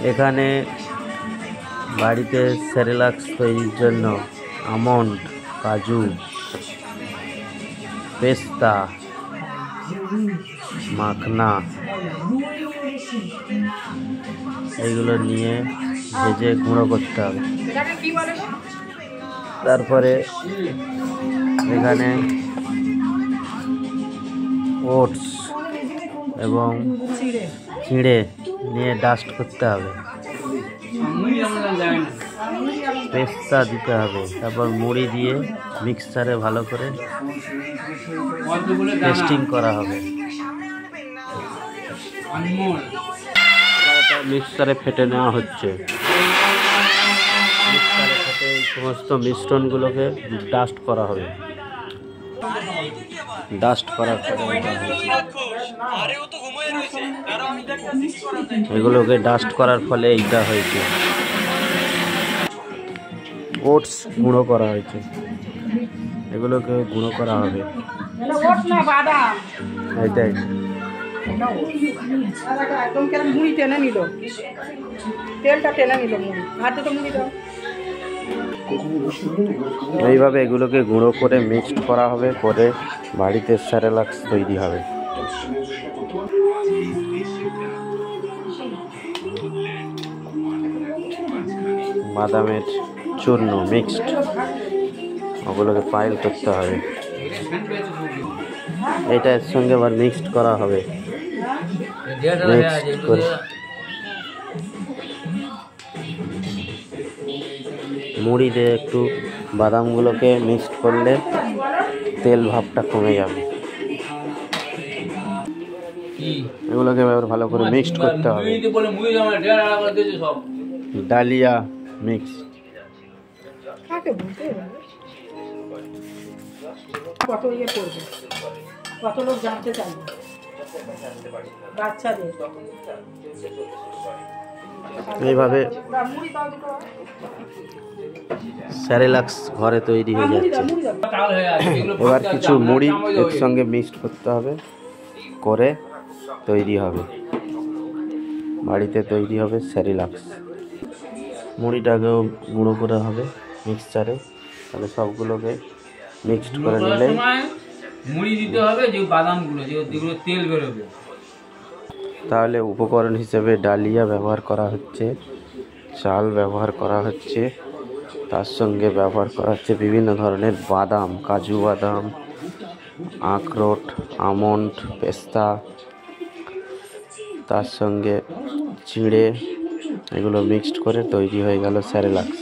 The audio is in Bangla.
এখানে বাড়িতে সেরেলাক্স তৈরির জন্য আমন্ড, কাজু, পেস্তা, মাখনা এইগুলো নিয়ে ভেজে গুঁড়ো করতে হবে। তারপরে এখানে ওটস এবং চিঁড়ে নিয়ে ডাস্ট করতে হবে, পেস্তা দিতে হবে, তারপর মুড়ি দিয়ে মিক্সচারে ভালো করে টেস্টিং করা হবে। মিক্সচারে ফেটে নেওয়া হচ্ছে। মিক্সচারে ফেটে এই সমস্ত মিশ্রণগুলোকে ডাস্ট করা হবে। ডাস্ট করার পরে এগুলোকে ডাস্ট করার ফলে এইটা হয়েছে। ওটস গুঁড়ো করা হয়েছে, এগুলোকে গুঁড়ো করা হবে। এইটাই একদম কেন মুড়ি টেনে নিল, তেলটা টেনে নিল মুড়ি, হাতে তো মুড়ি দাও। এইভাবে এগুলোকে গুঁড়ো করে মিক্সড করা হবে, করে বাড়িতে সেরেলাক্স তৈরি হবে। বাদামের চূর্ণ মিক্সড, ওগুলোকে পাইল করতে হবে। এটা এর সঙ্গে আবার মিক্সড করা হবে। মিক্সড করে মুড়ি দিয়ে একটু বাদামগুলোকে মিক্সড করলে তেল ভাবটা কমে যাবে। এগুলোকে এবার ভালো করে মিক্সড করতে হবে। Dahlia mix. কত ইয়ে করবে, কত লোক জানতে চাইবে, বাচ্চাদের। এইভাবে সেরেলাক্স ঘরে তৈরি হয়ে যাচ্ছে। এবার কিছু মুড়ি এর সঙ্গে মিক্সড করতে হবে, করে তৈরি হবে, বাড়িতে তৈরি হবে সেরেলাক্স। মুড়িটাকেও গুঁড়ো করে হবে মিক্সচারে, তাহলে সবগুলোকে মিক্সড করে নিলে মুড়ি দিতে হবে, যে বাদামগুলো যেগুলো তেল বেরোবে। তাহলে উপকরণ হিসেবে ডালিয়া ব্যবহার করা হচ্ছে, চাল ব্যবহার করা হচ্ছে, তার সঙ্গে ব্যবহার করা হচ্ছে বিভিন্ন ধরনের বাদাম, কাজু বাদাম, আখরোট, আমন্ড, পেস্তা, তার সঙ্গে চিঁড়ে, এগুলো মিক্সড করে তৈরি হয়ে গেল সেরেলাক্স।